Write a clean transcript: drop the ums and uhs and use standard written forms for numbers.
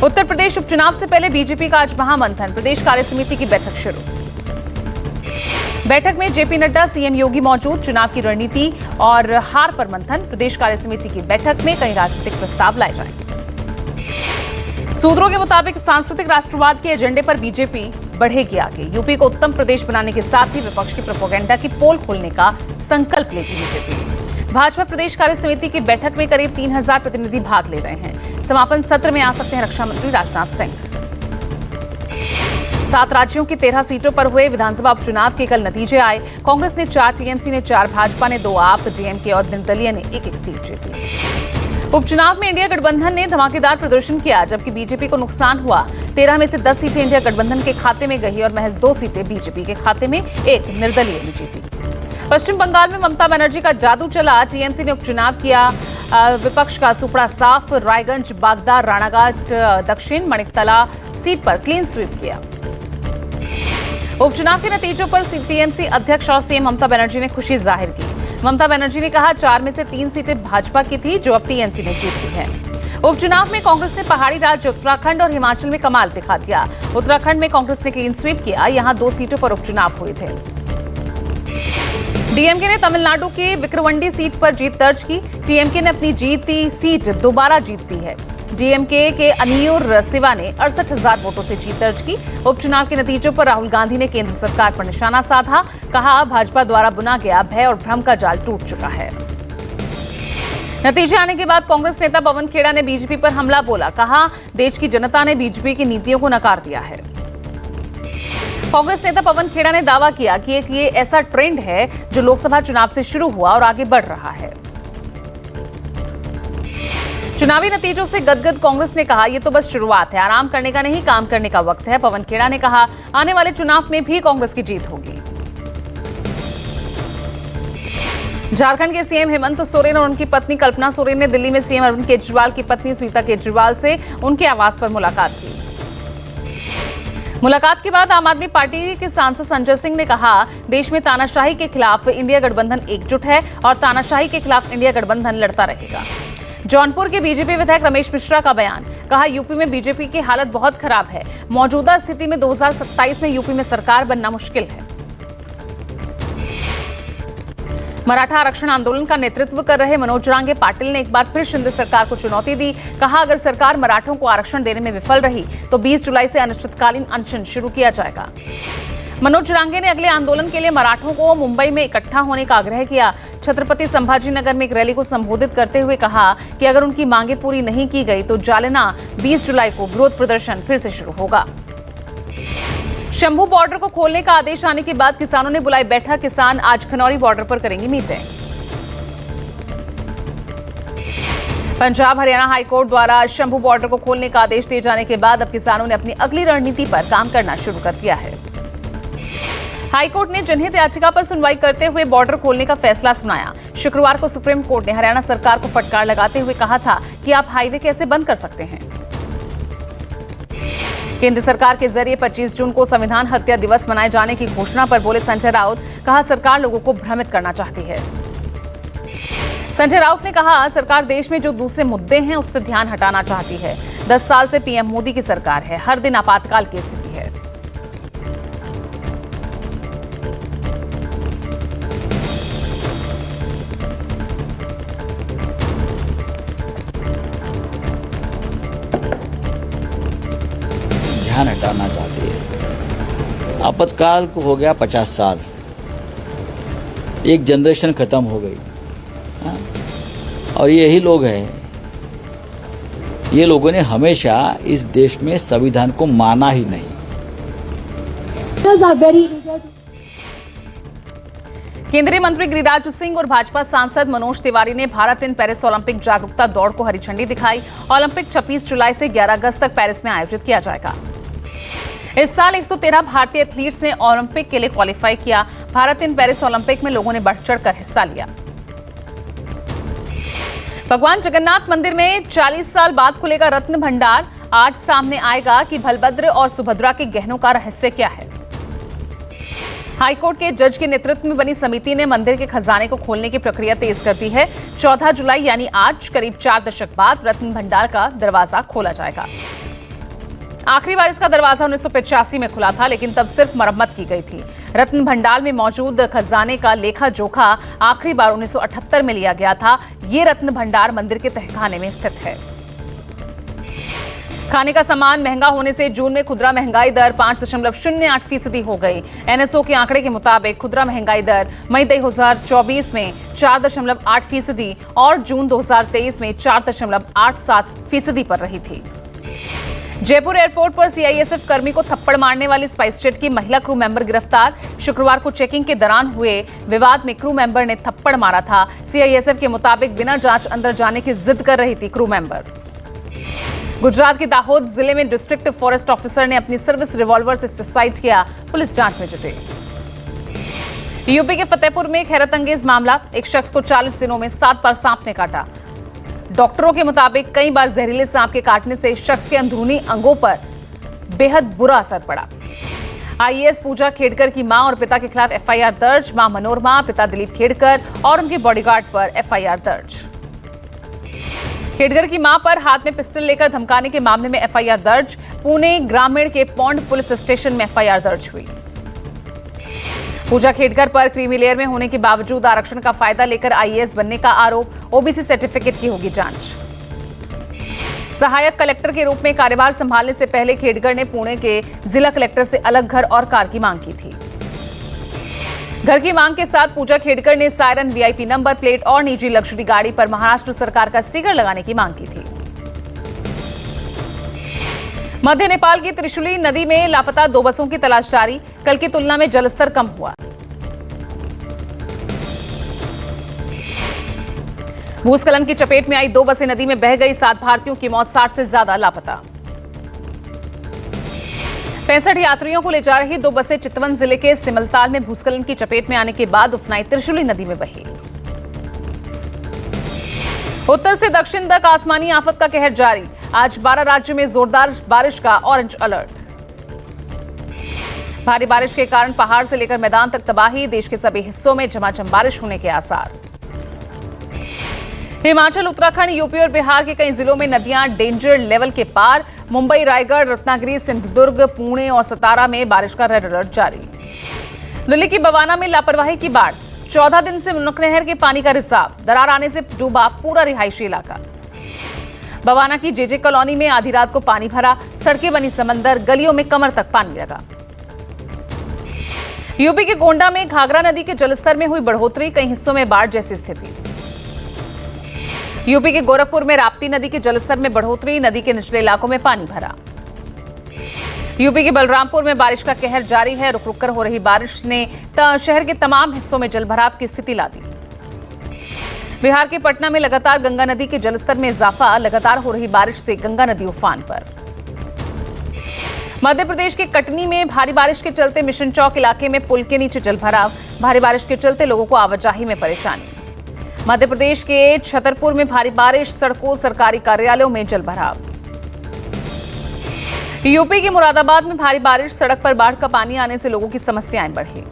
उत्तर प्रदेश उपचुनाव से पहले बीजेपी का आज महामंथन, प्रदेश कार्य समिति की बैठक शुरू। बैठक में जेपी नड्डा, सीएम योगी मौजूद, चुनाव की रणनीति और हार पर मंथन। प्रदेश कार्य समिति की बैठक में कई राजनीतिक प्रस्ताव लाए जाएंगे। सूत्रों के मुताबिक सांस्कृतिक राष्ट्रवाद के एजेंडे पर बीजेपी बढ़ेगी आगे। यूपी को उत्तम प्रदेश बनाने के साथ ही विपक्ष की प्रोपेगेंडा की पोल खोलने का संकल्प लेगी बीजेपी। भाजपा प्रदेश कार्य समिति की बैठक में करीब 3000 प्रतिनिधि भाग ले रहे हैं। समापन सत्र में आ सकते हैं रक्षा मंत्री राजनाथ सिंह। 7 राज्यों की 13 सीटों पर हुए विधानसभा उपचुनाव के कल नतीजे आए। कांग्रेस ने 4, टीएमसी ने 4, भाजपा ने 2, आप, डीएमके और निर्दलीय ने 1-1 सीट जीती। उपचुनाव में इंडिया गठबंधन ने धमाकेदार प्रदर्शन किया, जबकि बीजेपी को नुकसान हुआ। 13 में से 10 सीटें इंडिया गठबंधन के खाते में गई और महज 2 सीटें बीजेपी के खाते में, 1 निर्दलीय ने जीती। पश्चिम बंगाल में ममता बनर्जी का जादू चला। टीएमसी ने उपचुनाव किया विपक्ष का सुपड़ा साफ। रायगंज, बागदा, राणाघाट दक्षिण, मणिकतला सीट पर क्लीन स्वीप किया। उपचुनाव के नतीजों पर टीएमसी अध्यक्ष और सीएम ममता बनर्जी ने खुशी जाहिर की। ममता बनर्जी ने कहा 4 में से 3 सीटें भाजपा की थी, जो अब टीएमसी ने जीत ली है। उपचुनाव में कांग्रेस ने पहाड़ी राज्य उत्तराखंड और हिमाचल में कमाल दिखा दिया। उत्तराखंड में कांग्रेस ने क्लीन स्वीप किया। यहां 2 सीटों पर उपचुनाव हुए थे। डीएमके ने तमिलनाडु की विक्रवंडी सीट पर जीत दर्ज की। टीएमके ने अपनी जीती सीट दोबारा जीती है। डीएमके के अनियोर सिवा ने 68,000 वोटों से जीत दर्ज की। उपचुनाव के नतीजों पर राहुल गांधी ने केंद्र सरकार पर निशाना साधा। कहा भाजपा द्वारा बुना गया भय और भ्रम का जाल टूट चुका है। नतीजे आने के बाद कांग्रेस नेता पवन खेड़ा ने बीजेपी पर हमला बोला। कहा देश की जनता ने बीजेपी की नीतियों को नकार दिया है। कांग्रेस नेता पवन खेड़ा ने दावा किया कि ये ऐसा ट्रेंड है जो लोकसभा चुनाव से शुरू हुआ और आगे बढ़ रहा है। चुनावी नतीजों से गदगद कांग्रेस ने कहा, ये तो बस शुरुआत है, आराम करने का नहीं, काम करने का वक्त है। पवन खेड़ा ने कहा आने वाले चुनाव में भी कांग्रेस की जीत होगी। झारखंड के सीएम हेमंत सोरेन और उनकी पत्नी कल्पना सोरेन ने दिल्ली में सीएम अरविंद केजरीवाल की पत्नी स्मिता केजरीवाल से उनके आवास पर मुलाकात की। मुलाकात के बाद आम आदमी पार्टी के सांसद संजय सिंह ने कहा देश में तानाशाही के खिलाफ इंडिया गठबंधन एकजुट है और तानाशाही के खिलाफ इंडिया गठबंधन लड़ता रहेगा। जौनपुर के बीजेपी विधायक रमेश मिश्रा का बयान। कहा यूपी में बीजेपी की हालत बहुत खराब है। मौजूदा स्थिति में 2027 में यूपी में सरकार बनना मुश्किल है। मराठा आरक्षण आंदोलन का नेतृत्व कर रहे मनोज रांगे पाटिल ने एक बार फिर शिंदे सरकार को चुनौती दी। कहा अगर सरकार मराठों को आरक्षण देने में विफल रही तो 20 जुलाई से अनिश्चितकालीन अनशन शुरू किया जाएगा। मनोज रांगे ने अगले आंदोलन के लिए मराठों को मुंबई में इकट्ठा होने का आग्रह किया। छत्रपति संभाजीनगर में एक रैली को संबोधित करते हुए कहा कि अगर उनकी मांगे पूरी नहीं की गई तो जालना 20 जुलाई को विरोध प्रदर्शन फिर से शुरू होगा। शंभू बॉर्डर को खोलने का आदेश आने के बाद किसानों ने बुलाई बैठक। किसान आज खनौरी बॉर्डर पर करेंगे मीटिंग। पंजाब हरियाणा हाईकोर्ट द्वारा शंभू बॉर्डर को खोलने का आदेश दिए जाने के बाद अब किसानों ने अपनी अगली रणनीति पर काम करना शुरू कर दिया है। हाईकोर्ट ने जनहित याचिका पर सुनवाई करते हुए बॉर्डर खोलने का फैसला सुनाया। शुक्रवार को सुप्रीम कोर्ट ने हरियाणा सरकार को फटकार लगाते हुए कहा था कि आप हाईवे कैसे बंद कर सकते हैं। केंद्र सरकार के जरिए 25 जून को संविधान हत्या दिवस मनाए जाने की घोषणा पर बोले संजय राउत। कहा सरकार लोगों को भ्रमित करना चाहती है। संजय राउत ने कहा सरकार देश में जो दूसरे मुद्दे हैं उससे ध्यान हटाना चाहती है। 10 साल से पीएम मोदी की सरकार है। हर दिन आपातकाल की स्थिति है। ध्यान हटाना चाहती है। आपातकाल को हो गया 50 साल, एक जनरेशन खत्म हो गई। हाँ? और यही लोग हैं, ये लोगों ने हमेशा इस देश में संविधान को माना ही नहीं। केंद्रीय मंत्री गिरिराज सिंह और भाजपा सांसद मनोज तिवारी ने भारत इन पेरिस ओलंपिक जागरूकता दौड़ को हरी झंडी दिखाई। ओलंपिक 26 जुलाई से 11 अगस्त तक पेरिस में आयोजित किया जाएगा। इस साल 113 भारतीय एथलीट्स ने ओलंपिक के लिए क्वालिफाई किया। भारत इन पेरिस ओलंपिक में लोगों ने बढ़ चढ़कर हिस्सा लिया। भगवान जगन्नाथ मंदिर में 40 साल बाद खुलेगा रत्न भंडार। आज सामने आएगा कि बलभद्र और सुभद्रा के गहनों का रहस्य क्या है। हाईकोर्ट के जज के नेतृत्व में बनी समिति ने मंदिर के खजाने को खोलने की प्रक्रिया तेज कर दी है। 14 जुलाई यानी आज करीब 4 दशक बाद रत्न भंडार का दरवाजा खोला जाएगा। आखिरी बार इसका दरवाजा 1985 में खुला था, लेकिन तब सिर्फ मरम्मत की गई थी। रत्न भंडार में मौजूद खजाने का लेखा जोखा आखिरी बार 1978 में लिया गया था। ये रत्न भंडार मंदिर के तहखाने में स्थित है। खाने का सामान महंगा होने से जून में खुदरा महंगाई दर 5.08% हो गई। एनएसओ के आंकड़े के मुताबिक खुदरा महंगाई दर मई 2024 में 4.8% और जून 2023 में 4.87% पर रही थी। जयपुर एयरपोर्ट पर सीआईएसएफ कर्मी को थप्पड़ मारने वाली स्पाइसजेट की महिला क्रू मेंबर गिरफ्तार। शुक्रवार को चेकिंग के दौरान हुए विवाद में क्रू मेंबर ने थप्पड़ मारा था। सीआईएसएफ के मुताबिक बिना जांच अंदर जाने की जिद कर रही थी क्रू मेंबर। गुजरात के दाहोद जिले में डिस्ट्रिक्ट फॉरेस्ट ऑफिसर ने अपनी सर्विस रिवॉल्वर से सुसाइड किया। पुलिस जांच में जुटी। यूपी के फतेहपुर में एक हैरत अंगेज मामला। एक शख्स को 40 दिनों में 7 बार सांप ने काटा। डॉक्टरों के मुताबिक कई बार जहरीले सांप के काटने से शख्स के अंदरूनी अंगों पर बेहद बुरा असर पड़ा। आईएएस पूजा खेड़कर की मां और पिता के खिलाफ एफआईआर दर्ज। मां मनोरमा, पिता दिलीप खेड़कर और उनके बॉडीगार्ड पर एफआईआर दर्ज। खेड़कर की मां पर हाथ में पिस्टल लेकर धमकाने के मामले में एफआईआर दर्ज। पुणे ग्रामीण के पौंड पुलिस स्टेशन में एफआईआर दर्ज हुई। पूजा खेड़कर पर क्रीमी लेयर में होने के बावजूद आरक्षण का फायदा लेकर आईएएस बनने का आरोप। ओबीसी सर्टिफिकेट की होगी जांच। सहायक कलेक्टर के रूप में कार्यभार संभालने से पहले खेड़कर ने पुणे के जिला कलेक्टर से अलग घर और कार की मांग की थी। घर की मांग के साथ पूजा खेड़कर ने सायरन वीआईपी नंबर प्लेट और निजी लग्जरी गाड़ी पर महाराष्ट्र सरकार का स्टिकर लगाने की मांग की थी। मध्य नेपाल की त्रिशूली नदी में लापता 2 बसों की तलाश जारी। कल की तुलना में जलस्तर कम हुआ। भूस्खलन की चपेट में आई 2 बसें नदी में बह गई। 7 भारतीयों की मौत, 60 से ज्यादा लापता। 65 यात्रियों को ले जा रही 2 बसें चितवन जिले के सिमलताल में भूस्खलन की चपेट में आने के बाद उफनाई त्रिशूली नदी में बही। उत्तर से दक्षिण तक आसमानी आफत का कहर जारी। आज 12 राज्यों में जोरदार बारिश का ऑरेंज अलर्ट। भारी बारिश के कारण पहाड़ से लेकर मैदान तक तबाही। देश के सभी हिस्सों में झमाझम बारिश होने के आसार। हिमाचल, उत्तराखंड, यूपी और बिहार के कई जिलों में नदियां डेंजर लेवल के पार। मुंबई, रायगढ़, रत्नागिरी, सिंधुदुर्ग, पुणे और सतारा में बारिश का रेड अलर्ट जारी। दिल्ली की बवाना में लापरवाही की बाढ़। 14 दिन से नहर के पानी का रिसाव। दरार आने से डूबा पूरा रिहायशी इलाका। बवाना की जेजे कॉलोनी में आधी रात को पानी भरा। सड़कें बनी समंदर, गलियों में कमर तक पानी लगा। यूपी के गोंडा में घाघरा नदी के जलस्तर में हुई बढ़ोतरी। कई हिस्सों में बाढ़ जैसी स्थिति। यूपी के गोरखपुर में राप्ती नदी के जलस्तर में बढ़ोतरी। नदी के निचले इलाकों में पानी भरा। यूपी के बलरामपुर में बारिश का कहर जारी है। रुक रुक कर हो रही बारिश ने शहर के तमाम हिस्सों में जलभराव की स्थिति ला दी। बिहार के पटना में लगातार गंगा नदी के जलस्तर में इजाफा। लगातार हो रही बारिश से गंगा नदी उफान पर। मध्य प्रदेश के कटनी में भारी बारिश के चलते मिशन चौक इलाके में पुल के नीचे जलभराव। भारी बारिश के चलते लोगों को आवाजाही में परेशानी। मध्य प्रदेश के छतरपुर में भारी बारिश। सड़कों, सरकारी कार्यालयों में जलभराव। यूपी के मुरादाबाद में भारी बारिश। सड़क पर बाढ़ का पानी आने से लोगों की समस्याएं बढ़ी।